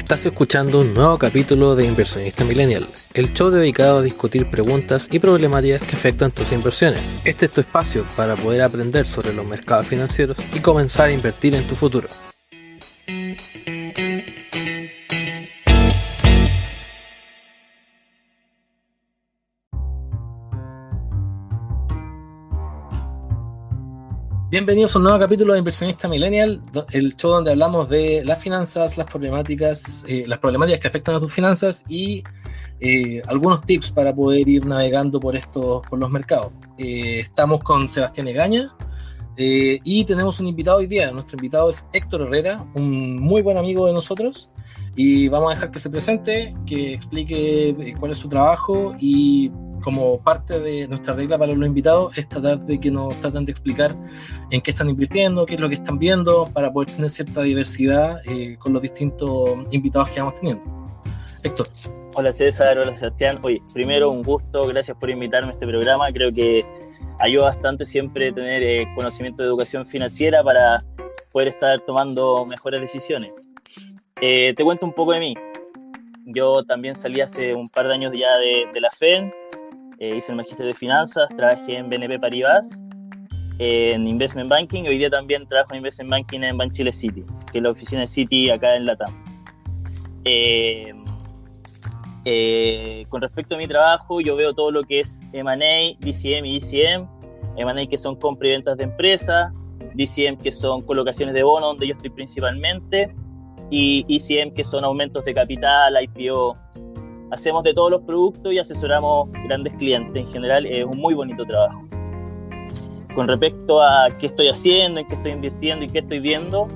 Estás escuchando un nuevo capítulo de Inversionista Millennial, el show dedicado a discutir preguntas y problemáticas que afectan tus inversiones. Este es tu espacio para poder aprender sobre los mercados financieros y comenzar a invertir en tu futuro. Bienvenidos a un nuevo capítulo de Inversionista Millennial, el show donde hablamos de las finanzas, las problemáticas que afectan a tus finanzas y algunos tips para poder ir navegando por los mercados. Estamos con Sebastián Egaña y tenemos un invitado hoy día. Nuestro invitado es Héctor Herrera, un muy buen amigo de nosotros, y vamos a dejar que se presente, que explique cuál es su trabajo, y como parte de nuestra regla para los invitados es tratar de que nos traten de explicar en qué están invirtiendo, qué es lo que están viendo, para poder tener cierta diversidad con los distintos invitados que vamos teniendo. Héctor. Hola César, hola Sebastián. Oye, primero un gusto, gracias por invitarme a este programa. Creo que ayuda bastante siempre tener conocimiento de educación financiera para poder estar tomando mejores decisiones. Te cuento un poco de mí. Yo también salí hace un par de años ya de la FEN. Hice el magíster de finanzas, trabajé en BNP Paribas, en Investment Banking, y hoy día también trabajo en Investment Banking en Banchile City, que es la oficina de Citi acá en Latam. Con respecto a mi trabajo, yo veo todo lo que es M&A, DCM y ECM. M&A que son compra y ventas de empresas, DCM que son colocaciones de bonos, donde yo estoy principalmente, y ECM que son aumentos de capital, IPO. Hacemos de todos los productos y asesoramos grandes clientes. En general es un muy bonito trabajo. Con respecto a qué estoy haciendo, en qué estoy invirtiendo y qué estoy viendo,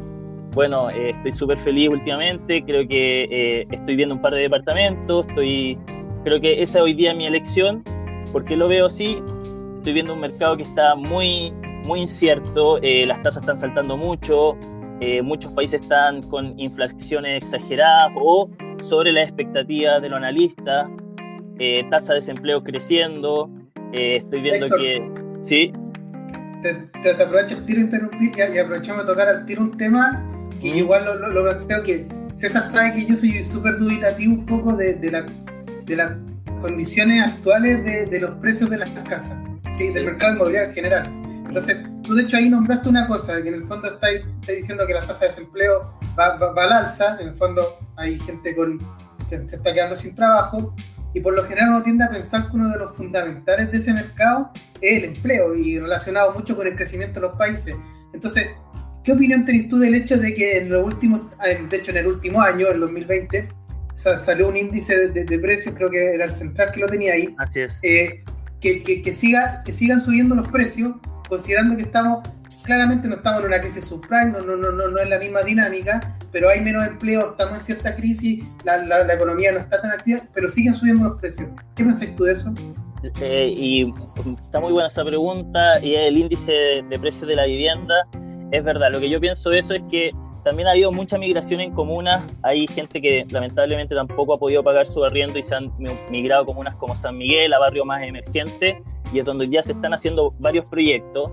bueno, estoy súper feliz últimamente. Creo que estoy viendo un par de departamentos. Creo que esa hoy día es mi elección. ¿Por qué lo veo así? Estoy viendo un mercado que está muy, muy incierto. Las tasas están saltando mucho. Muchos países están con inflaciones exageradas o sobre las expectativas de los analistas, tasa de desempleo creciendo. Estoy viendo Héctor, que... ¿Sí? Te aprovecho el tiro de interrumpir y aprovechamos de tocar al tiro un tema que igual lo planteo, que César sabe que yo soy súper dubitativo un poco de las condiciones actuales de los precios de las casas, ¿sí? Del mercado inmobiliario en general. Entonces, tú de hecho ahí nombraste una cosa, que en el fondo está diciendo que la tasa de desempleo va al alza. En el fondo hay gente que se está quedando sin trabajo, y por lo general uno tiende a pensar que uno de los fundamentales de ese mercado es el empleo, y relacionado mucho con el crecimiento de los países. Entonces, ¿qué opinión tenés tú del hecho de que en el último año, el 2020, salió un índice de precios, creo que era el Central que lo tenía ahí? Así es. Que sigan subiendo los precios, considerando que claramente no estamos en una crisis subprime, no es la misma dinámica, pero hay menos empleo, estamos en cierta crisis, la economía no está tan activa, pero siguen subiendo los precios. ¿Qué pensás tú de eso? Y está muy buena esa pregunta, y el índice de precios de la vivienda, es verdad. Lo que yo pienso de eso es que también ha habido mucha migración en comunas. Hay gente que lamentablemente tampoco ha podido pagar su arriendo y se han migrado a comunas como San Miguel, a barrios más emergentes, y es donde ya se están haciendo varios proyectos.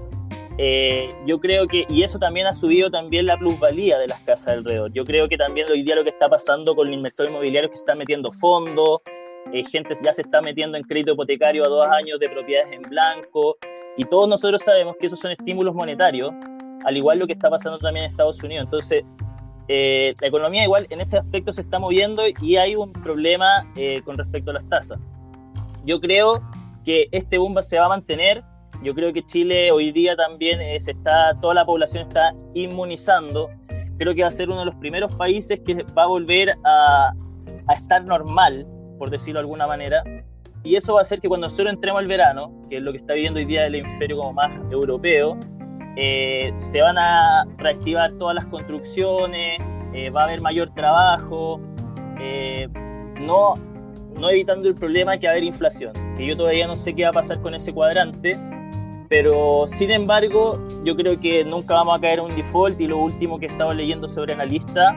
Yo creo que, y eso también ha subido también la plusvalía de las casas alrededor. Yo creo que también hoy día lo que está pasando con el inversor inmobiliario es que se está metiendo fondos, gente ya se está metiendo en crédito hipotecario a 2 años de propiedades en blanco, y todos nosotros sabemos que esos son estímulos monetarios, al igual lo que está pasando también en Estados Unidos. Entonces, la economía igual en ese aspecto se está moviendo, y hay un problema con respecto a las tasas. Yo creo que este boom se va a mantener. Yo creo que Chile hoy día también toda la población está inmunizando. Creo que va a ser uno de los primeros países que va a volver a estar normal, por decirlo de alguna manera, y eso va a hacer que cuando nosotros entremos al verano, que es lo que está viviendo hoy día el hemisferio como más europeo, se van a reactivar todas las construcciones, va a haber mayor trabajo, no evitando el problema que va a haber inflación, que yo todavía no sé qué va a pasar con ese cuadrante, pero sin embargo yo creo que nunca vamos a caer en un default. Y lo último que he estado leyendo sobre analistas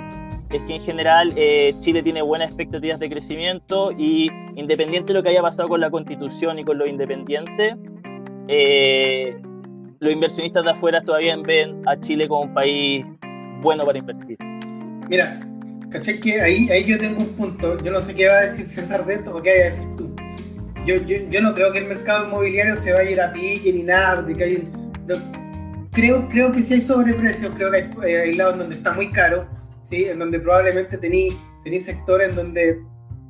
es que en general Chile tiene buenas expectativas de crecimiento, y independiente de lo que haya pasado con la Constitución y con los independientes, los inversionistas de afuera todavía ven a Chile como un país bueno para invertir. Mira, ¿cachai? Que ahí yo tengo un punto. Yo no sé qué va a decir César de esto o qué vas a decir tú. Yo no creo que el mercado inmobiliario se vaya a ir a pique ni nada, porque creo que sí hay sobreprecios, creo que hay lados donde está muy caro, ¿sí? En donde probablemente tení sectores en donde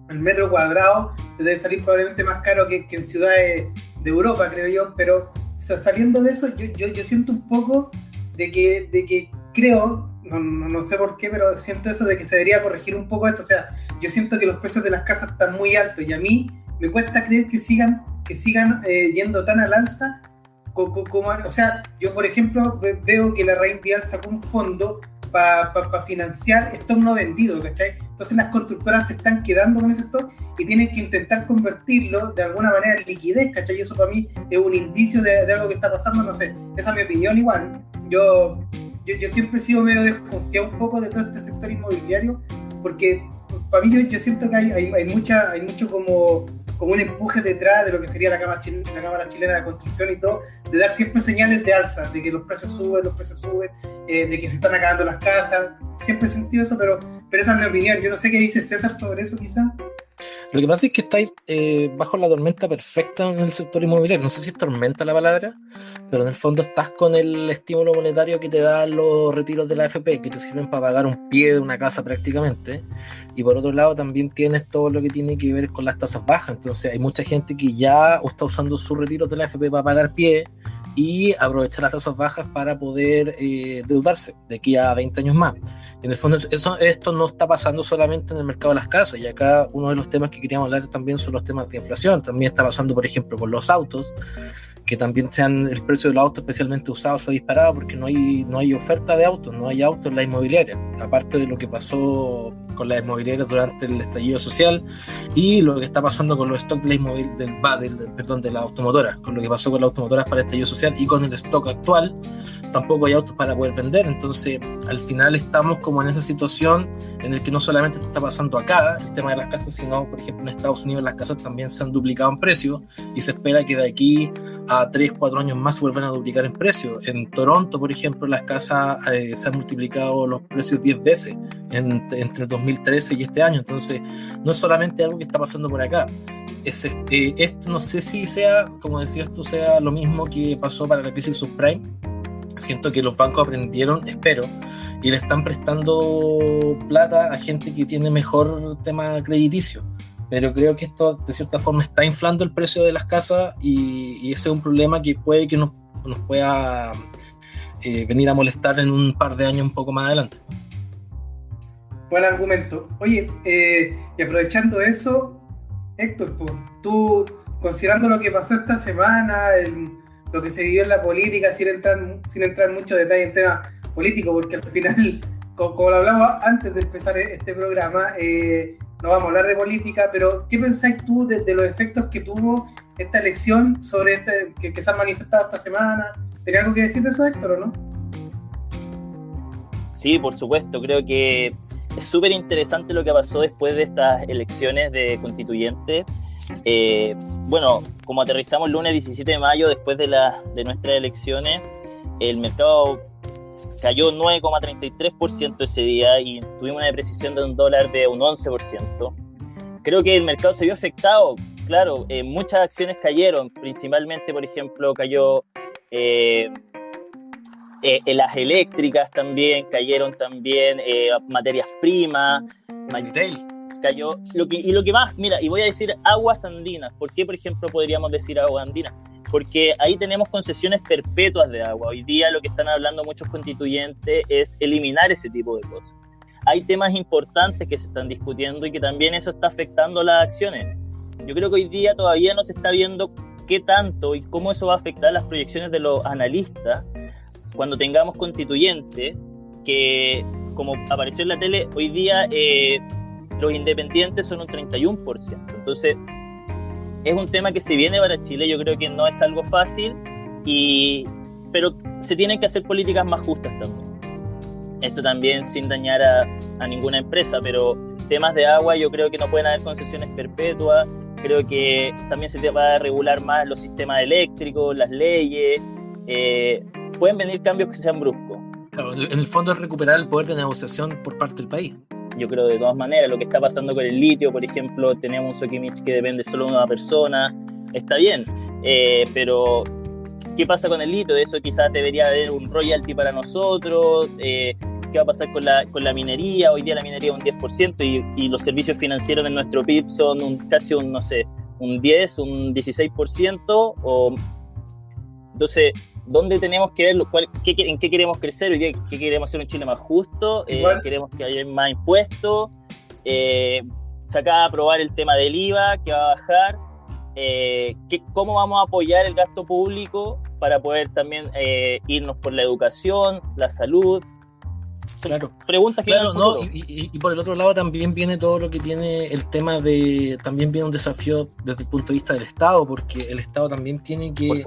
el metro cuadrado te debe salir probablemente más caro que en ciudades de Europa, creo yo, pero o sea, saliendo de eso, yo siento un poco de que creo, no sé por qué, pero siento eso de que se debería corregir un poco esto. O sea, yo siento que los precios de las casas están muy altos y a mí me cuesta creer que sigan yendo tan al alza como, o sea, yo por ejemplo veo que la Reinvial sacó un fondo para financiar stock no vendido, ¿cachai? Entonces las constructoras se están quedando con ese stock y tienen que intentar convertirlo de alguna manera en liquidez, ¿cachai? Y eso para mí es un indicio de algo que está pasando, no sé, esa es mi opinión igual. Yo siempre he sido medio desconfiado un poco de todo este sector inmobiliario, porque para mí yo siento que hay mucho como un empuje detrás de lo que sería la Cámara Chilena de Construcción y todo, de dar siempre señales de alza, de que los precios suben, de que se están acabando las casas. Siempre he sentido eso, pero esa es mi opinión. Yo no sé qué dice César sobre eso, quizás. Lo que pasa es que estáis bajo la tormenta perfecta en el sector inmobiliario. No sé si es tormenta la palabra, pero en el fondo estás con el estímulo monetario que te dan los retiros de la AFP, que te sirven para pagar un pie de una casa prácticamente. Y por otro lado también tienes todo lo que tiene que ver con las tasas bajas. Entonces hay mucha gente que ya está usando sus retiros de la AFP para pagar pie y aprovechar las tasas bajas para poder endeudarse de aquí a 20 años más. En el fondo esto no está pasando solamente en el mercado de las casas, y acá uno de los temas que queríamos hablar también son los temas de inflación. También está pasando, por ejemplo, con los autos, que también el precio de los autos especialmente usados se ha disparado porque no hay oferta de autos, no hay autos en la inmobiliaria, aparte de lo que pasó con las inmobiliarias durante el estallido social y lo que está pasando con los stocks de las automotoras, con lo que pasó con las automotoras para el estallido social y con el stock actual. Tampoco hay autos para poder vender. Entonces al final estamos como en esa situación en el que no solamente está pasando acá el tema de las casas, sino por ejemplo en Estados Unidos las casas también se han duplicado en precio y se espera que de aquí a 3-4 años más se vuelvan a duplicar en precio. En Toronto, por ejemplo, las casas se han multiplicado los precios 10 veces entre el 2013 y este año. Entonces no es solamente algo que está pasando por acá. Esto no sé si sea, como decías tú, sea lo mismo que pasó para la crisis subprime. Siento que los bancos aprendieron, espero, y le están prestando plata a gente que tiene mejor tema crediticio. Pero creo que esto de cierta forma está inflando el precio de las casas y ese es un problema que puede que nos pueda venir a molestar en un par de años un poco más adelante. Buen argumento. Oye, y aprovechando eso, Héctor, tú, considerando lo que pasó esta semana, lo que se vivió en la política, sin entrar mucho detalle en temas políticos, porque al final, como lo hablamos antes de empezar este programa, no vamos a hablar de política, pero ¿qué pensáis tú de los efectos que tuvo esta elección sobre que se han manifestado esta semana? ¿Tenía algo que decir de eso, Héctor, o no? Sí, por supuesto. Creo que es súper interesante lo que pasó después de estas elecciones de constituyentes. Bueno, como aterrizamos el lunes 17 de mayo, después de nuestras elecciones, el mercado cayó 9,33% ese día y tuvimos una depreciación de un dólar de un 11%. Creo que el mercado se vio afectado, claro, muchas acciones cayeron, principalmente, por ejemplo, cayó las eléctricas también, cayeron también materias primas, cayó, lo que más, mira, y voy a decir aguas andinas. ¿Por qué, por ejemplo, podríamos decir aguas andinas? Porque ahí tenemos concesiones perpetuas de agua. Hoy día lo que están hablando muchos constituyentes es eliminar ese tipo de cosas. Hay temas importantes que se están discutiendo y que también eso está afectando las acciones. Yo creo que hoy día todavía no se está viendo qué tanto y cómo eso va a afectar las proyecciones de los analistas cuando tengamos constituyentes, que como apareció en la tele, hoy día los independientes son un 31%. Entonces es un tema que se viene para Chile. Yo creo que no es algo fácil, pero se tienen que hacer políticas más justas también. Esto también sin dañar a ninguna empresa, pero temas de agua yo creo que no pueden haber concesiones perpetuas. Creo que también se va a regular más los sistemas eléctricos, las leyes. Pueden venir cambios que sean bruscos. Claro, en el fondo es recuperar el poder de negociación por parte del país. yo creo de todas maneras. Lo que está pasando con el litio, por ejemplo, tenemos un Sokimich que depende solo de una persona, está bien, pero ¿qué pasa con el litio? De eso quizás debería haber un royalty para nosotros. ¿Qué va a pasar con la minería? Hoy día la minería es un 10% y los servicios financieros en nuestro PIB son casi un 10, un 16%. Entonces, ¿dónde tenemos que ver en qué queremos crecer? Hoy día, ¿qué queremos hacer un Chile más justo? Queremos que haya más impuestos. Aprobar el tema del IVA, que va a bajar. ¿Cómo vamos a apoyar el gasto público para poder también irnos por la educación, la salud? Claro. Preguntas que claro, no, y por el otro lado también viene todo lo que tiene el tema también viene un desafío desde el punto de vista del Estado, porque el Estado también tiene que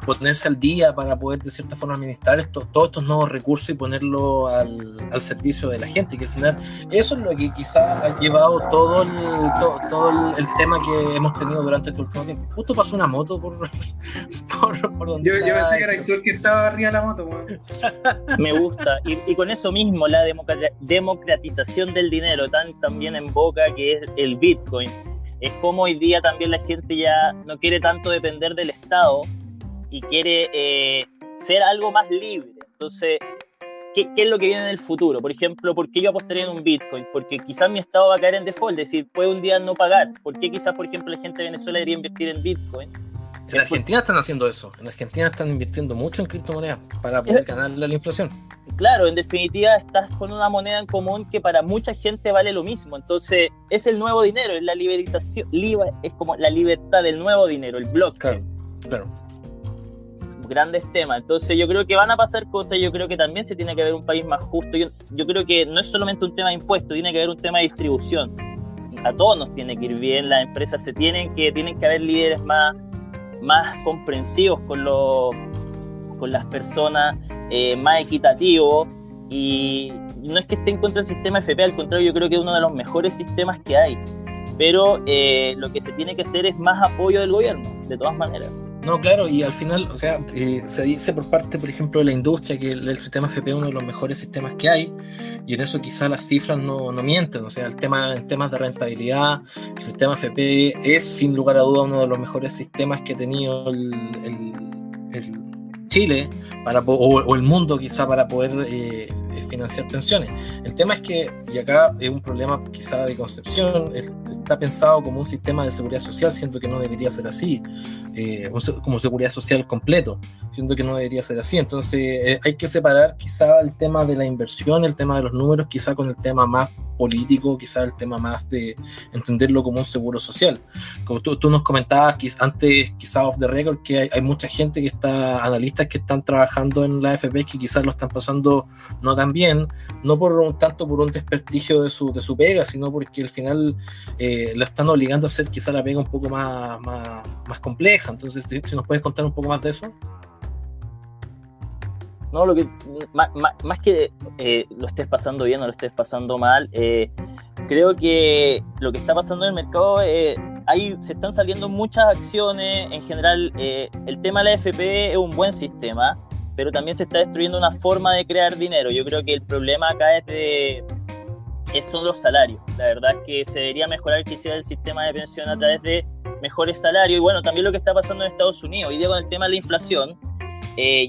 ponerse al día para poder de cierta forma administrar todos estos nuevos recursos y ponerlo al servicio de la gente, que al final eso es lo que quizás ha llevado todo el tema que hemos tenido durante este último tiempo. Justo pasó una moto por donde yo pensé que era el que estaba arriba de la moto, man. Me gusta, y con eso mismo la democratización del dinero también en boca, que es el Bitcoin. Es como hoy día también la gente ya no quiere tanto depender del Estado y quiere ser algo más libre. Entonces, ¿qué es lo que viene en el futuro? Por ejemplo, ¿por qué yo apostaría en un Bitcoin? Porque quizás mi Estado va a caer en default, es decir, puede un día no pagar. ¿Por qué quizás, por ejemplo, la gente de Venezuela debería invertir en Bitcoin? En Argentina están haciendo eso. En Argentina están invirtiendo mucho en criptomonedas para poder ganarle a la inflación. Claro, en definitiva estás con una moneda en común que para mucha gente vale lo mismo. Entonces es el nuevo dinero, es la liberalización, es como la libertad del nuevo dinero, el blockchain. Claro. Grandes temas. Entonces yo creo que van a pasar cosas. Yo creo que también se tiene que ver un país más justo. Yo creo que no es solamente un tema de impuestos, tiene que haber un tema de distribución. A todos nos tiene que ir bien. Las empresas tienen que haber líderes más comprensivos con las personas, más equitativos, y no es que esté en contra del sistema FP, al contrario, yo creo que es uno de los mejores sistemas que hay, pero lo que se tiene que hacer es más apoyo del gobierno, de todas maneras. No, claro, y al final, o sea, se dice por parte, por ejemplo, de la industria que el sistema FP es uno de los mejores sistemas que hay, y en eso quizás las cifras no mienten. O sea, en temas de rentabilidad, el sistema FP es sin lugar a duda uno de los mejores sistemas que ha tenido el Chile o el mundo quizá para poder financiar pensiones. El tema es que, y acá es un problema quizá de concepción, está pensado como un sistema de seguridad social, siento que no debería ser así, como seguridad social completo, siento que no debería ser así. Entonces hay que separar quizá el tema de la inversión, el tema de los números, quizá con el tema más político, quizá el tema más de entenderlo como un seguro social. Como tú nos comentabas antes, quizá off the record, que hay mucha gente que está, analistas que están trabajando en la AFP, que quizás lo están pasando no tan bien, no tanto por un desprestigio de su pega, sino porque al final lo están obligando a hacer quizá la pega un poco más compleja. Entonces, si nos puedes contar un poco más de eso. No, lo que más que lo estés pasando bien o lo estés pasando mal, creo que lo que está pasando en el mercado, se están saliendo muchas acciones. En general, el tema de la AFP es un buen sistema, pero también se está destruyendo una forma de crear dinero. Yo creo que el problema acá son los salarios. La verdad es que se debería mejorar quizá el sistema de pensión a través de mejores salarios. Y bueno, también lo que está pasando en Estados Unidos. Hoy día con el tema de la inflación,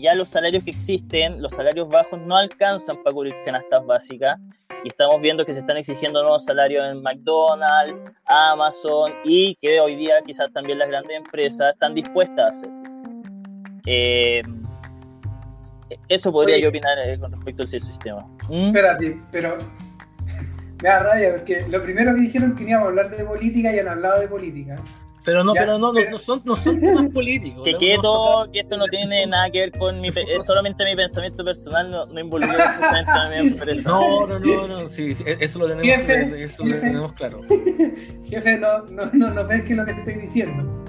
ya los salarios que existen, los salarios bajos, no alcanzan para cubrir canastas básicas, y estamos viendo que se están exigiendo nuevos salarios en McDonald's, Amazon, y que hoy día quizás también las grandes empresas están dispuestas a hacer. Eso podría yo opinar con respecto al sistema. Espérate, pero me da rabia porque lo primero que dijeron que íbamos a hablar de política y han hablado de política. Pero no son temas políticos. Que esto no tiene nada que ver con es solamente mi pensamiento personal, no involucra justamente a mi empresa. No, sí, eso lo tenemos claro. Jefe, no ves que es lo que te estoy diciendo.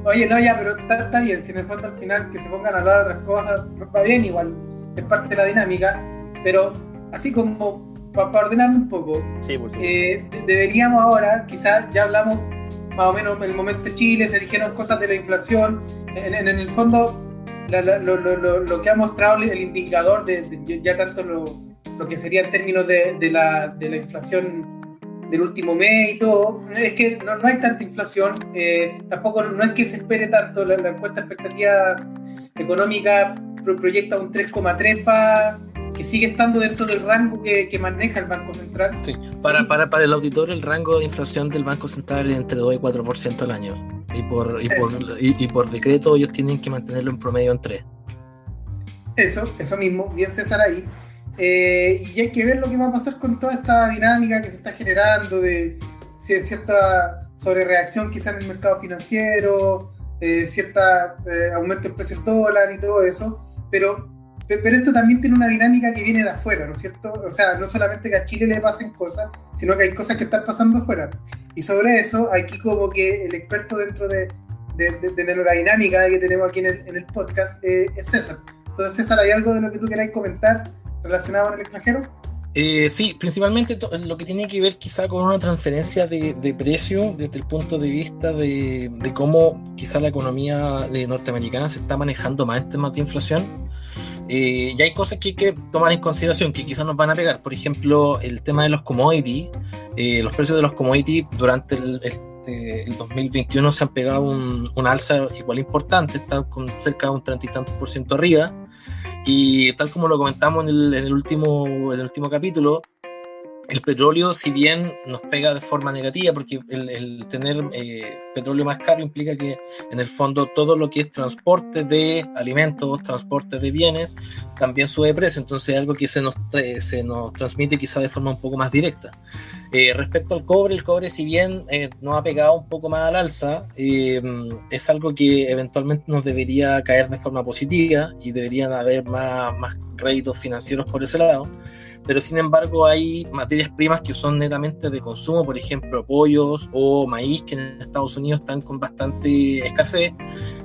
Oye, no, ya, pero está bien, si en el fondo al final que se pongan a hablar de otras cosas, va bien, igual, es parte de la dinámica, pero así como para ordenarme un poco, sí, por supuesto. Deberíamos ahora, quizás ya hablamos más o menos en el momento de Chile, se dijeron cosas de la inflación, en el fondo lo que ha mostrado el indicador ya tanto lo que sería en términos de la inflación del último mes y todo, es que no hay tanta inflación, tampoco no es que se espere tanto, la encuesta de expectativa económica proyecta un 3,3 que sigue estando dentro del rango que maneja el Banco Central. Sí. Para el auditor, el rango de inflación del Banco Central es entre 2 y 4% al año. Y por decreto ellos tienen que mantenerlo en promedio en 3. Eso mismo, bien César ahí. Y hay que ver lo que va a pasar con toda esta dinámica que se está generando de cierta sobrereacción quizá en el mercado financiero, cierta aumento del precio del dólar y todo eso, pero esto también tiene una dinámica que viene de afuera, ¿no es cierto? O sea, no solamente que a Chile le pasen cosas, sino que hay cosas que están pasando afuera. Y sobre eso, aquí como que el experto dentro de la dinámica que tenemos aquí en el podcast es César. Entonces, César, ¿hay algo de lo que tú queráis comentar relacionado con el extranjero? Sí, principalmente lo que tiene que ver quizá con una transferencia de precio desde el punto de vista de cómo quizá la economía norteamericana se está manejando más en temas de inflación. Y hay cosas que hay que tomar en consideración que quizás nos van a pegar. Por ejemplo, el tema de los commodities. Los precios de los commodities durante el 2021 se han pegado un alza igual importante, están con cerca de un 30 y tantos % arriba. Y tal como lo comentamos en el último capítulo, el petróleo, si bien nos pega de forma negativa, porque el tener petróleo más caro implica que en el fondo todo lo que es transporte de alimentos, transporte de bienes, también sube de precio. Entonces es algo que se nos transmite quizá de forma un poco más directa. Respecto al cobre, el cobre, si bien nos ha pegado un poco más al alza, es algo que eventualmente nos debería caer de forma positiva y deberían haber más réditos financieros por ese lado. Pero sin embargo hay materias primas que son netamente de consumo, por ejemplo pollos o maíz, que en Estados Unidos están con bastante escasez,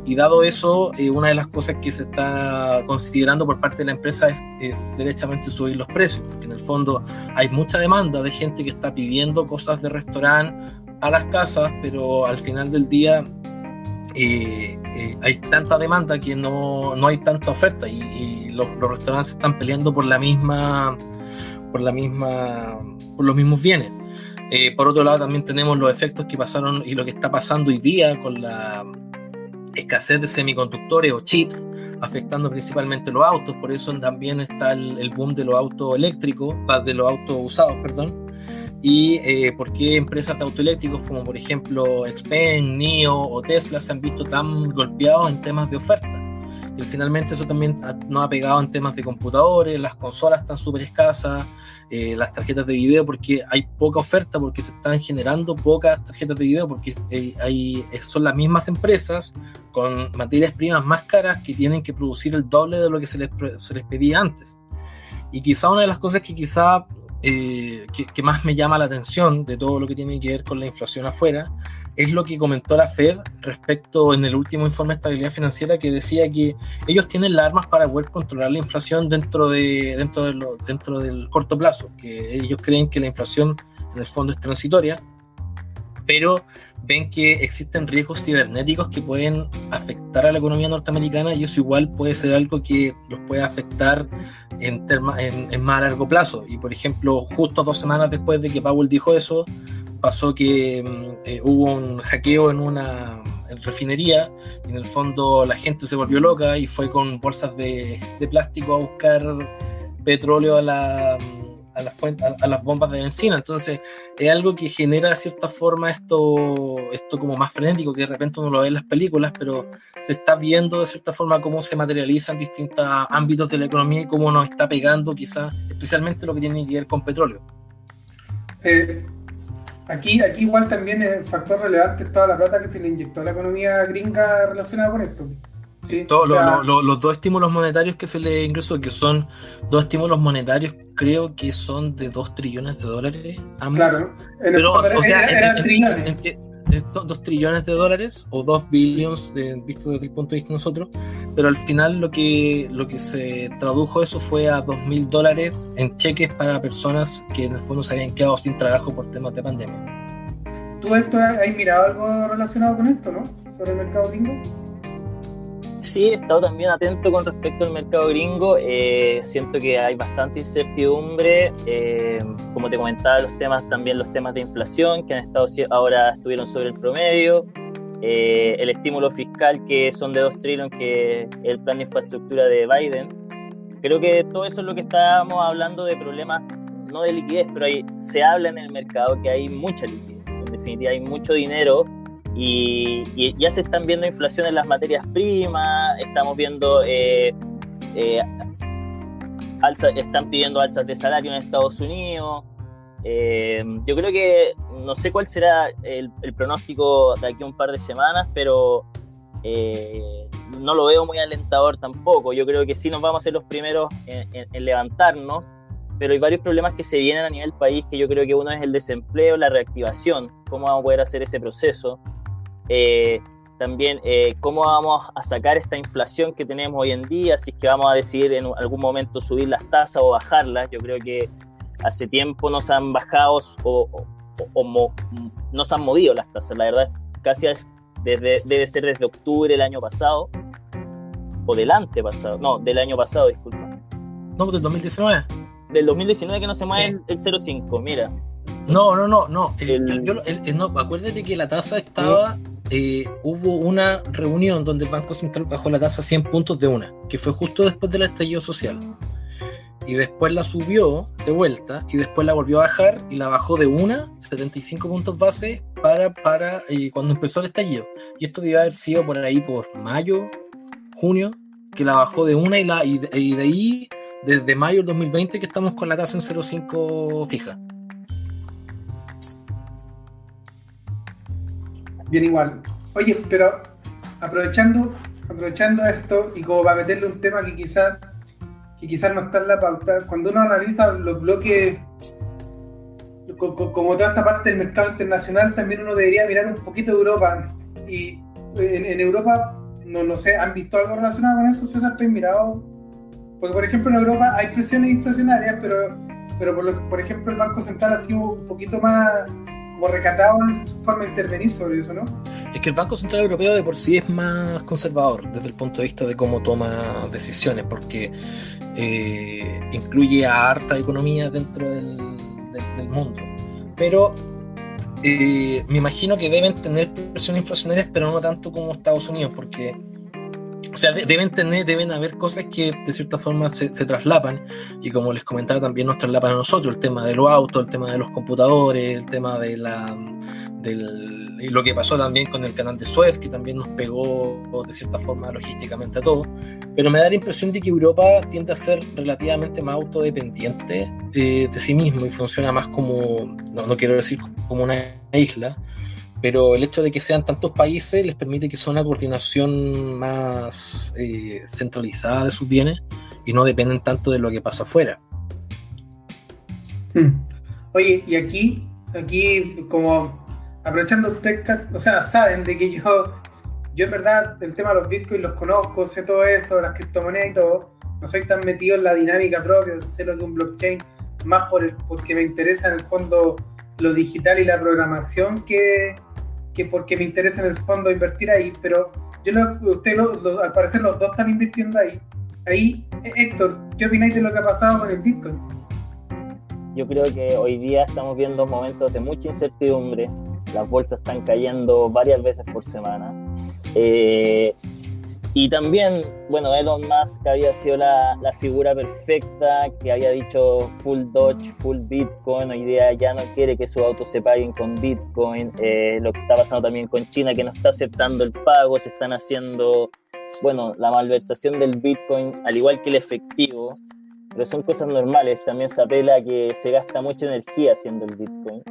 y dado eso, una de las cosas que se está considerando por parte de la empresa es derechamente subir los precios, porque en el fondo hay mucha demanda de gente que está pidiendo cosas de restaurante a las casas, pero al final del día hay tanta demanda que no hay tanta oferta, y los restaurantes están peleando por los mismos bienes. Por otro lado, también tenemos los efectos que pasaron y lo que está pasando hoy día con la escasez de semiconductores o chips, afectando principalmente los autos. Por eso también está el boom de los autos eléctricos, de los autos usados, perdón. Y por qué empresas de autoeléctricos como por ejemplo Xpeng, NIO o Tesla se han visto tan golpeados en temas de oferta. Y finalmente eso también nos ha pegado en temas de computadores, las consolas están súper escasas, las tarjetas de video, porque hay poca oferta, porque se están generando pocas tarjetas de video, porque son las mismas empresas con materias primas más caras que tienen que producir el doble de lo que se les pedía antes. Y quizá una de las cosas que que más me llama la atención de todo lo que tiene que ver con la inflación afuera es lo que comentó la Fed respecto en el último informe de estabilidad financiera, que decía que ellos tienen las armas para poder controlar la inflación dentro del corto plazo, que ellos creen que la inflación en el fondo es transitoria, pero ven que existen riesgos cibernéticos que pueden afectar a la economía norteamericana, y eso igual puede ser algo que los puede afectar en más a largo plazo. Y por ejemplo, justo 2 semanas después de que Powell dijo eso, pasó que hubo un hackeo en una refinería, y en el fondo la gente se volvió loca y fue con bolsas de plástico a buscar petróleo a las bombas de benzina. Entonces es algo que genera de cierta forma esto como más frenético, que de repente uno lo ve en las películas, pero se está viendo de cierta forma cómo se materializa en distintos ámbitos de la economía y cómo nos está pegando quizás especialmente lo que tiene que ver con petróleo. Aquí igual también el factor relevante es toda la plata que se le inyectó a la economía gringa relacionada con esto. Sí, los 2 estímulos monetarios que se le ingresó, que son 2 estímulos monetarios, creo que son de $2 trillones ambos. Claro, eran trillones. 2 trillones de dólares o 2 billions visto desde el punto de vista de nosotros, pero al final lo que se tradujo eso fue a $2.000 en cheques para personas que en el fondo se habían quedado sin trabajo por temas de pandemia. ¿Tú, Héctor, has mirado algo relacionado con esto, no? Sobre el mercado gringo. Sí, he estado también atento con respecto al mercado gringo. Siento que hay bastante incertidumbre. Como te comentaba, los temas de inflación que han estado ahora estuvieron sobre el promedio. El estímulo fiscal, que son de 2 trillones, que es el plan de infraestructura de Biden. Creo que todo eso es lo que estábamos hablando de problemas, no de liquidez, pero se habla en el mercado que hay mucha liquidez. En definitiva, hay mucho dinero. Y ya se están viendo inflación en las materias primas, estamos viendo están pidiendo alzas de salario en Estados Unidos. Yo creo que no sé cuál será el pronóstico de aquí a un par de semanas, pero no lo veo muy alentador tampoco. Yo creo que sí nos vamos a ser los primeros en levantarnos, pero hay varios problemas que se vienen a nivel país, que yo creo que uno es el desempleo, la reactivación, cómo vamos a poder hacer ese proceso. También cómo vamos a sacar esta inflación que tenemos hoy en día, si es que vamos a decidir en algún momento subir las tasas o bajarlas. Yo creo que hace tiempo nos han bajado no se han movido las tasas, la verdad, casi debe ser desde octubre del año pasado, o del antepasado, no, del año pasado, disculpa. No, del 2019. Del 2019 que no se mueve, sí. El 0,5, mira. No. No, acuérdate que la tasa estaba... hubo una reunión donde el Banco Central bajó la tasa 100 puntos de una, que fue justo después del estallido social. Y después la subió de vuelta y después la volvió a bajar y la bajó de 75 puntos base para cuando empezó el estallido. Y esto debe haber sido por ahí por mayo, junio, que la bajó de una y de ahí, desde mayo del 2020, que estamos con la tasa en 0,5 fija. Bien igual. Oye, pero aprovechando esto y como para meterle un tema que quizás no está en la pauta, cuando uno analiza los bloques, como toda esta parte del mercado internacional, también uno debería mirar un poquito Europa. Y en Europa, no sé, ¿han visto algo relacionado con eso, César? ¿Tú has mirado? Porque, por ejemplo, en Europa hay presiones inflacionarias, pero por ejemplo, el Banco Central ha sido un poquito más como recatado en su forma de intervenir sobre eso, ¿no? Es que el Banco Central Europeo de por sí es más conservador desde el punto de vista de cómo toma decisiones, porque incluye a harta economía dentro del mundo. Pero me imagino que deben tener presiones inflacionarias, pero no tanto como Estados Unidos, porque o sea, deben haber cosas que de cierta forma se traslapan, y como les comentaba, también nos traslapan a nosotros, el tema de los autos, el tema de los computadores, el tema de lo que pasó también con el canal de Suez, que también nos pegó de cierta forma logísticamente a todos. Pero me da la impresión de que Europa tiende a ser relativamente más autodependiente de sí mismo, y funciona más como, no quiero decir como una isla, pero el hecho de que sean tantos países les permite que sea una coordinación más centralizada de sus bienes y no dependen tanto de lo que pasa afuera. Oye, y aquí como aprovechando ustedes, o sea, saben de que yo en verdad el tema de los bitcoins los conozco, sé todo eso, las criptomonedas y todo, no soy tan metido en la dinámica propia, sé lo que es un blockchain, más porque me interesa en el fondo lo digital y la programación que porque me interesa en el fondo invertir ahí, pero al parecer los dos están invirtiendo ahí. Ahí, Héctor, ¿qué opináis de lo que ha pasado con el Bitcoin? Yo creo que hoy día estamos viendo momentos de mucha incertidumbre. Las bolsas están cayendo varias veces por semana. Y también, bueno, Elon Musk había sido la figura perfecta, que había dicho full Doge, full Bitcoin. Hoy día ya no quiere que sus autos se paguen con Bitcoin. Lo que está pasando también con China, que no está aceptando el pago, se están haciendo, bueno, la malversación del Bitcoin, al igual que el efectivo. Pero son cosas normales. También se apela a que se gasta mucha energía haciendo el Bitcoin.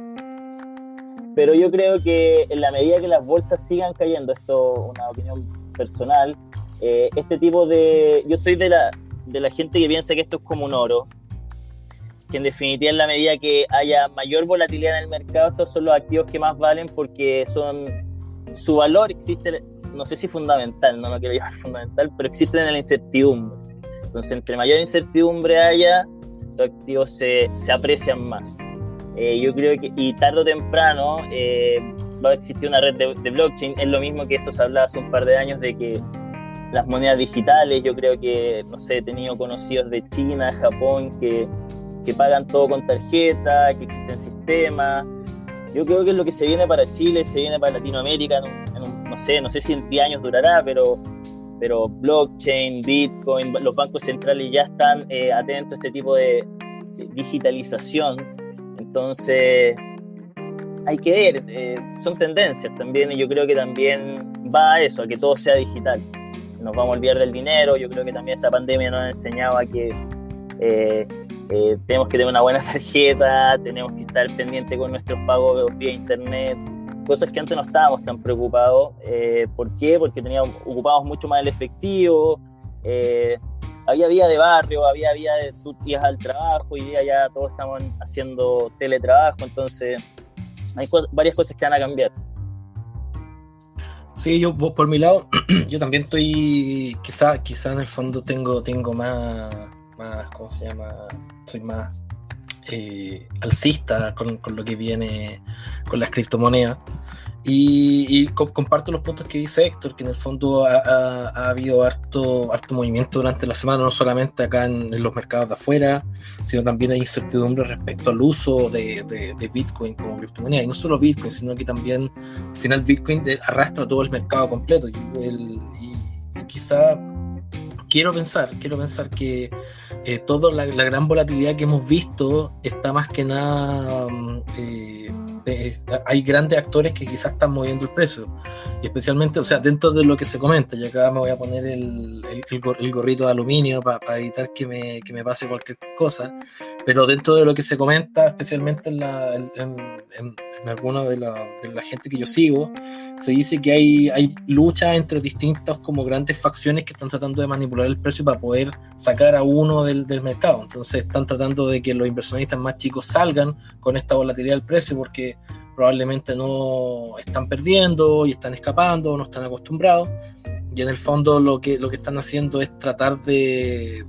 Pero yo creo que en la medida que las bolsas sigan cayendo, esto es una opinión personal, este tipo de... Yo soy de la gente que piensa que esto es como un oro, que en definitiva en la medida que haya mayor volatilidad en el mercado, estos son los activos que más valen, porque su valor existe, no sé si fundamental, no lo quiero llamar fundamental, pero existe en la incertidumbre. Entonces, entre mayor incertidumbre haya, los activos se aprecian más. Yo creo que, y tarde o temprano, va a existir una red de blockchain. Es lo mismo que esto se hablaba hace un par de años, de que las monedas digitales. Yo creo que, no sé, he tenido conocidos de China, Japón, que pagan todo con tarjeta, que existen sistemas. Yo creo que es lo que se viene para Chile, se viene para Latinoamérica, no sé si en 10 años durará, pero blockchain, Bitcoin, los bancos centrales ya están atentos a este tipo de digitalización. Entonces, hay que ver, son tendencias también, y yo creo que también va a eso, a que todo sea digital. Nos vamos a olvidar del dinero. Yo creo que también esta pandemia nos ha enseñado a que tenemos que tener una buena tarjeta, tenemos que estar pendientes con nuestros pagos vía internet, cosas que antes no estábamos tan preocupados. ¿Por qué? Porque ocupábamos mucho más el efectivo, había vida de barrio, había vida de tú ibas al trabajo, hoy día ya todos estamos haciendo teletrabajo, entonces hay varias cosas que van a cambiar. Sí, yo por mi lado, yo también estoy, quizá en el fondo tengo más, ¿cómo se llama? Soy más alcista con lo que viene con las criptomonedas. Y comparto los puntos que dice Héctor, que en el fondo ha habido harto movimiento durante la semana, no solamente acá en los mercados de afuera, sino también hay incertidumbre respecto al uso de Bitcoin como criptomoneda. Y no solo Bitcoin, sino que también al final Bitcoin arrastra todo el mercado completo. Y quizá quiero pensar que toda la gran volatilidad que hemos visto está más que nada... hay grandes actores que quizás están moviendo el precio, y especialmente, o sea, dentro de lo que se comenta, y acá me voy a poner el gorrito de aluminio para evitar que me pase cualquier cosa, pero dentro de lo que se comenta, especialmente en alguna de la gente que yo sigo, se dice que hay lucha entre distintas como grandes facciones que están tratando de manipular el precio para poder sacar a uno del mercado. Entonces están tratando de que los inversionistas más chicos salgan con esta volatilidad del precio, porque probablemente no están perdiendo y están escapando, no están acostumbrados, y en el fondo lo que están haciendo es tratar de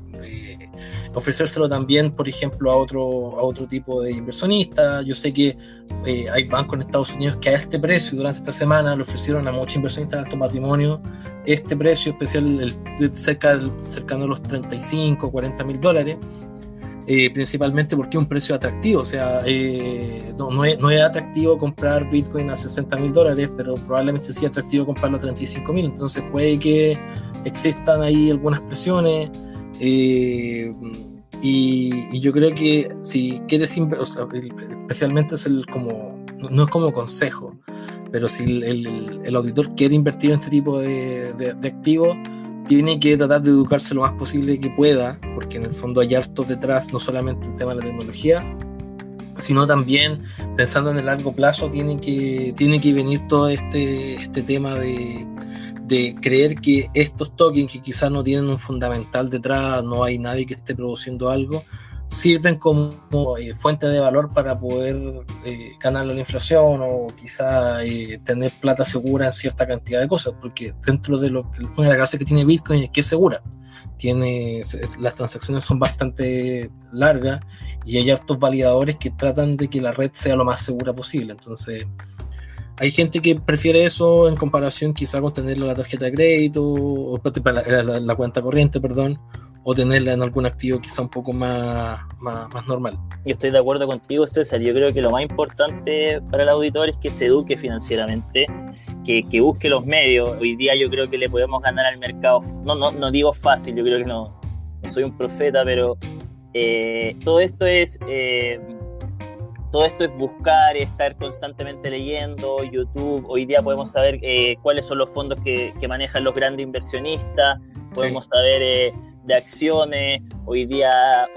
ofrecérselo también, por ejemplo, a otro tipo de inversionistas. Yo sé que hay bancos en Estados Unidos que a este precio durante esta semana le ofrecieron a muchos inversionistas de alto patrimonio este precio especial, cercano a los 35, 40 mil dólares, principalmente porque es un precio atractivo. O sea, no es atractivo comprar Bitcoin a 60 mil dólares, pero probablemente sí es atractivo comprarlo a 35 mil. Entonces puede que existan ahí algunas presiones. Y yo creo que si quieres especialmente no es como consejo, pero si el auditor quiere invertir en este tipo de activos, tiene que tratar de educarse lo más posible que pueda, porque en el fondo hay harto detrás, no solamente el tema de la tecnología, sino también pensando en el largo plazo. Tiene que venir todo este tema de creer que estos tokens, que quizás no tienen un fundamental detrás, no hay nadie que esté produciendo algo, sirven como fuente de valor para poder ganar la inflación, o quizás tener plata segura en cierta cantidad de cosas, porque dentro de una de las gracias que tiene Bitcoin es que es segura. Las transacciones son bastante largas y hay hartos validadores que tratan de que la red sea lo más segura posible. Entonces hay gente que prefiere eso en comparación quizá con tenerla en la tarjeta de crédito, o la cuenta corriente, perdón, o tenerla en algún activo quizá un poco más normal. Yo estoy de acuerdo contigo, César. Yo creo que lo más importante para el auditor es que se eduque financieramente, que busque los medios. Hoy día yo creo que le podemos ganar al mercado, no digo fácil, yo creo que no soy un profeta, pero todo esto es buscar, estar constantemente leyendo YouTube. Hoy día podemos saber cuáles son los fondos que manejan los grandes inversionistas, podemos saber de acciones. Hoy día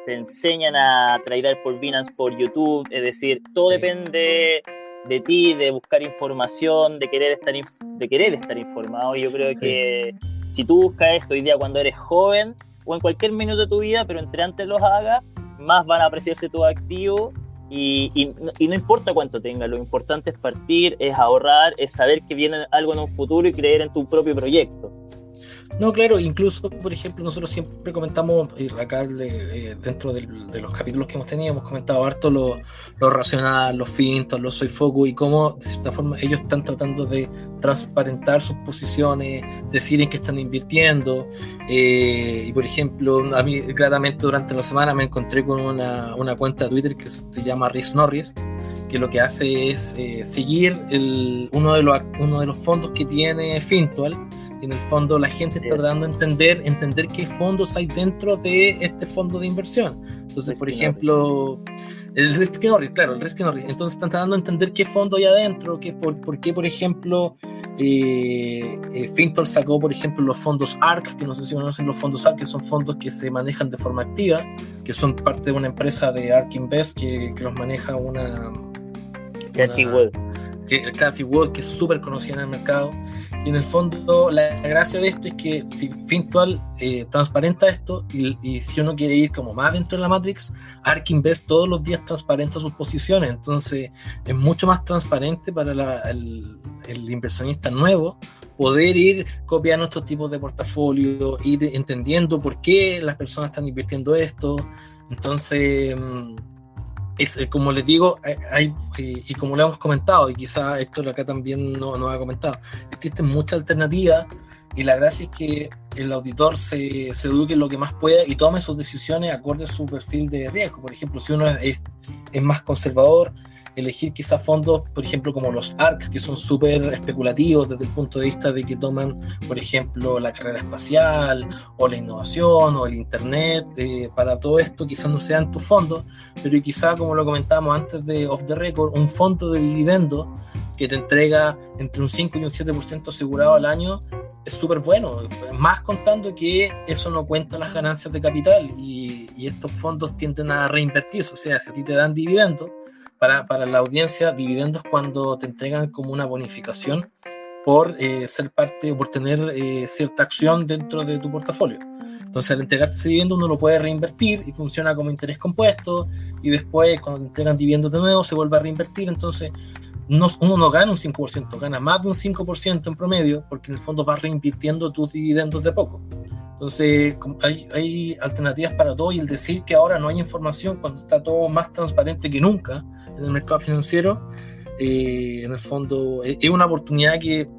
te enseñan a tradear por Binance, por YouTube. Es decir, todo depende de ti, de buscar información, de querer estar informado. Y yo creo que si tú buscas esto hoy día cuando eres joven, o en cualquier minuto de tu vida, pero entre antes los hagas, más van a apreciarse tus activos, y no importa cuánto tengas, lo importante es partir, es ahorrar, es saber que viene algo en un futuro y creer en tu propio proyecto. No, claro, incluso, por ejemplo, nosotros siempre comentamos, acá dentro de los capítulos que hemos tenido, hemos comentado harto lo racional, los fintos, los soy focus y cómo, de cierta forma, ellos están tratando de transparentar sus posiciones, decir en qué están invirtiendo. Y, por ejemplo, a mí, gratamente durante la semana me encontré con una cuenta de Twitter que se llama Riz Norris, que lo que hace es seguir uno de los fondos que tiene Fintual. Y en el fondo la gente está tratando de entender qué fondos hay dentro de este fondo de inversión. Entonces, por ejemplo, el Risk Norris, claro, el Risk Norris. Entonces están tratando de entender qué fondo hay adentro, por qué, por ejemplo, Fintual sacó, por ejemplo, los fondos ARK, que no sé si conocen los fondos ARK, que son fondos que se manejan de forma activa, que son parte de una empresa de ARK Invest que los maneja Cathy Wood. Cathy Wood, que es súper conocida en el mercado. Y en el fondo la gracia de esto es que si Fintual transparenta esto y si uno quiere ir como más dentro de la Matrix, ARK Invest todos los días transparenta sus posiciones, entonces es mucho más transparente para el inversionista nuevo poder ir copiando estos tipos de portafolio, ir entendiendo por qué las personas están invirtiendo esto. Entonces como les digo, y como lo hemos comentado, y quizá Héctor acá también nos ha comentado, existen muchas alternativas y la gracia es que el auditor se eduque en lo que más pueda y tome sus decisiones acorde a su perfil de riesgo. Por ejemplo, si uno es más conservador, elegir quizás fondos, por ejemplo, como los ARK, que son súper especulativos desde el punto de vista de que toman, por ejemplo, la carrera espacial o la innovación o el internet, para todo esto quizás no sean tus fondos, pero quizás, como lo comentábamos antes de Off the Record, un fondo de dividendos que te entrega entre un 5 y un 7% asegurado al año es súper bueno, más contando que eso no cuenta las ganancias de capital y estos fondos tienden a reinvertirse, o sea, si a ti te dan dividendos, para la audiencia, dividendos cuando te entregan como una bonificación por ser parte o por tener cierta acción dentro de tu portafolio. Entonces, al entregarte ese dividendo, uno lo puede reinvertir y funciona como interés compuesto. Y después, cuando te entregan dividendos de nuevo, se vuelve a reinvertir. Entonces, uno no gana un 5%, gana más de un 5% en promedio, porque en el fondo vas reinvirtiendo tus dividendos de poco. Entonces, hay alternativas para todo y el decir que ahora no hay información cuando está todo más transparente que nunca en el mercado financiero, en el fondo es una oportunidad que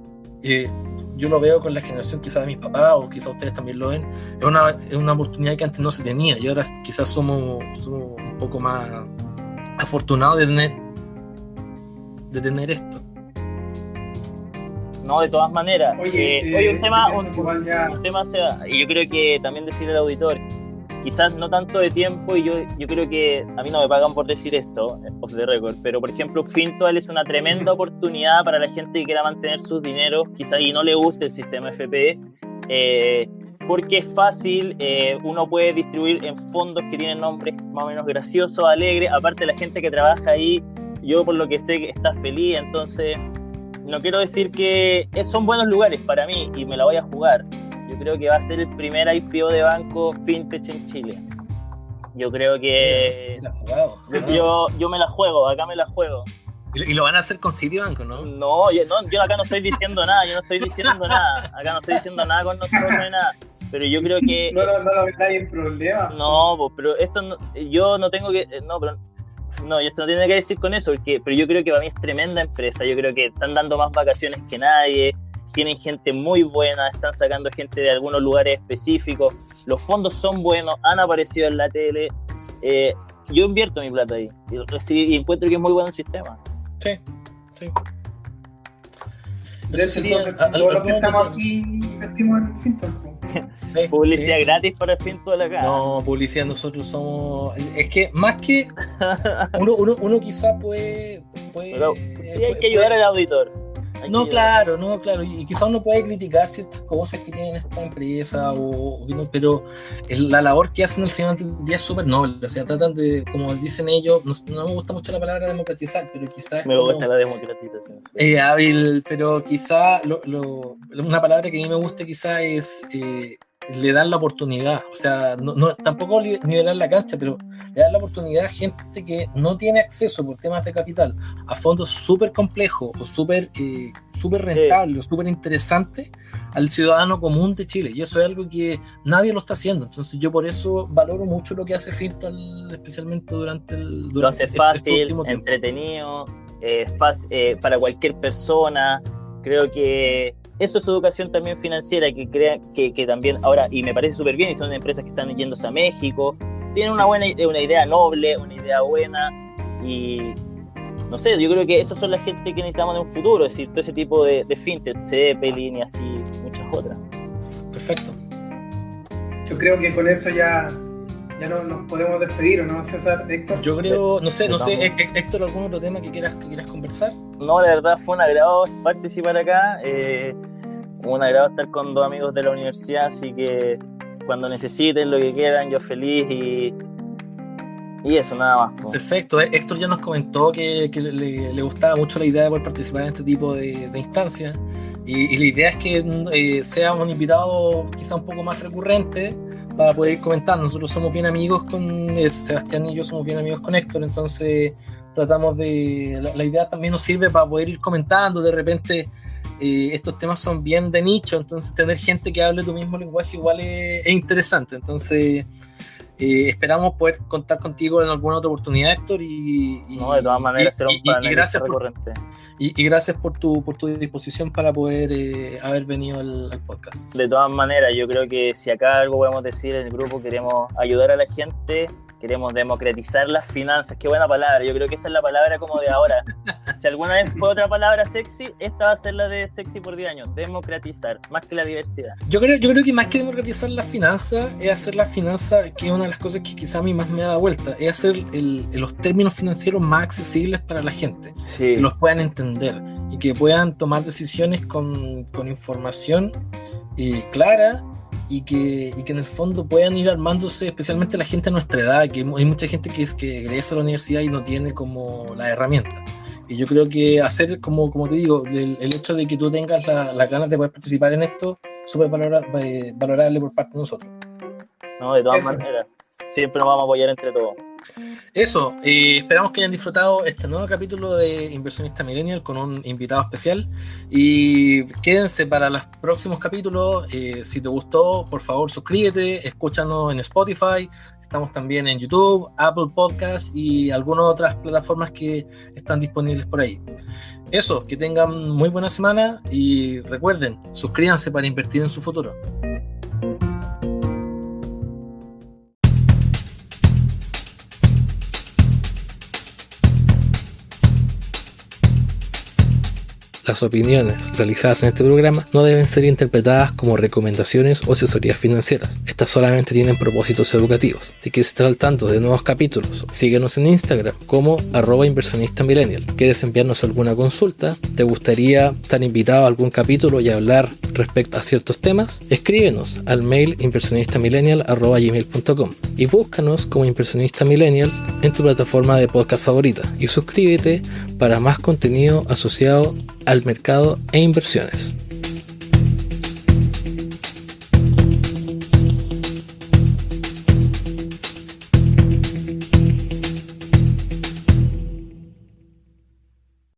yo lo veo con la generación quizás de mis papás o quizás ustedes también lo ven, es una oportunidad que antes no se tenía y ahora quizás somos un poco más afortunados de tener esto. No, de todas maneras. Oye, un tema y yo creo que también decirle al auditor, quizás no tanto de tiempo, y yo creo que a mí no me pagan por decir esto, off the record, pero por ejemplo Fintual es una tremenda oportunidad para la gente que quiera mantener sus dineros, quizás y no le guste el sistema FP, porque es fácil, uno puede distribuir en fondos que tienen nombres más o menos graciosos, alegres, aparte la gente que trabaja ahí, yo por lo que sé que está feliz, entonces no quiero decir que son buenos lugares para mí y me la voy a jugar. Yo creo que va a ser el primer IPO de banco fintech en Chile. Yo creo que yo me la juego, acá me la juego. ¿Y lo van a hacer con Citibank, no? No, yo acá no estoy diciendo nada, acá no estoy diciendo nada con nosotros ni nada. Pero yo creo que... No lo metáis en problema. No, pues, pero esto no, yo no tengo que... No, esto no tiene que decir con eso, pero yo creo que para mí es tremenda empresa. Yo creo que están dando más vacaciones que nadie, tienen gente muy buena, están sacando gente de algunos lugares específicos, los fondos son buenos, han aparecido en la tele. Yo invierto mi plata ahí y encuentro que es muy bueno el sistema. Sí. De hecho, entonces, todos los que estamos aquí invertimos en Fintual. Sí, publicidad gratis para Fintual acá. No, publicidad, nosotros somos... Es que más que... Uno quizá puede Pero sí hay que ayudar al auditor. No, claro, y quizás uno puede criticar ciertas cosas que tienen esta empresa, pero la labor que hacen al final del día es súper noble, o sea, tratan de, como dicen ellos, no me gusta mucho la palabra democratizar, pero quizás... Me gusta la democratización. Hábil, pero quizás una palabra que a mí me gusta quizás es le dan la oportunidad, o sea, tampoco nivelar la cancha, pero le dan la oportunidad a gente que no tiene acceso por temas de capital a fondos súper complejos o súper rentables o súper interesantes al ciudadano común de Chile, y eso es algo que nadie lo está haciendo. Entonces yo por eso valoro mucho lo que hace Fintual, especialmente durante lo hace fácil, entretenido, para cualquier persona. Creo que eso es educación también financiera, que crean que también ahora, y me parece súper bien, y son empresas que están yéndose a México, tienen una idea noble, una idea buena, y no sé, yo creo que esas son la gente que necesitamos en un futuro, es decir, todo ese tipo de fintech, Zeppelin y así, muchas otras. Perfecto. Yo creo que con eso ya no nos podemos despedir, ¿o no, César? Héctor. Yo creo, no sé, Héctor, ¿algún otro tema que quieras conversar? No, la verdad fue un agrado participar acá, un agrado estar con dos amigos de la universidad, así que cuando necesiten lo que quieran, yo feliz y eso, nada más. Perfecto. Héctor ya nos comentó que le gustaba mucho la idea de poder participar en este tipo de instancias, y la idea es que sea un invitado quizá un poco más recurrente para poder ir comentando. Nosotros somos bien amigos con Sebastián, y yo somos bien amigos con Héctor, entonces tratamos la idea también nos sirve para poder ir comentando. De repente estos temas son bien de nicho, entonces tener gente que hable tu mismo lenguaje igual es interesante. Entonces esperamos poder contar contigo en alguna otra oportunidad, Héctor, no, de todas maneras será un panel recurrente. Y gracias por tu disposición para poder haber venido al podcast. De todas maneras, yo creo que si acá algo podemos decir en el grupo, queremos ayudar a la gente, queremos democratizar las finanzas. Qué buena palabra, yo creo que esa es la palabra como de ahora. Si alguna vez fue otra palabra sexy, esta va a ser la de sexy por 10 años, democratizar, más que la diversidad. Yo creo que más que democratizar las finanzas, es hacer las finanzas, que es una de las cosas que quizá a mí más me da vuelta, es hacer los términos financieros más accesibles para la gente, sí, que los puedan entender y que puedan tomar decisiones con información clara, y que en el fondo puedan ir armándose, especialmente la gente a nuestra edad, que hay mucha gente que egresa a la universidad y no tiene como las herramientas. Y yo creo que hacer, como te digo, el hecho de que tú tengas las ganas de poder participar en esto, súper valorable por parte de nosotros. No, de todas maneras, siempre nos vamos a apoyar entre todos. Eso, esperamos que hayan disfrutado este nuevo capítulo de Inversionista Millennial con un invitado especial, y quédense para los próximos capítulos. Si te gustó, por favor suscríbete, escúchanos en Spotify, estamos también en YouTube, Apple Podcasts y algunas otras plataformas que están disponibles por ahí. Eso, que tengan muy buena semana, y recuerden, suscríbanse para invertir en su futuro. Las opiniones realizadas en este programa no deben ser interpretadas como recomendaciones o asesorías financieras. Estas solamente tienen propósitos educativos. Si quieres estar al tanto de nuevos capítulos, síguenos en Instagram como @inversionistamillennial. ¿Quieres enviarnos alguna consulta? ¿Te gustaría estar invitado a algún capítulo y hablar respecto a ciertos temas? Escríbenos al mail inversionistamillennial@gmail.com y búscanos como Inversionista Millennial en tu plataforma de podcast favorita, y suscríbete para más contenido asociado al mercado e inversiones.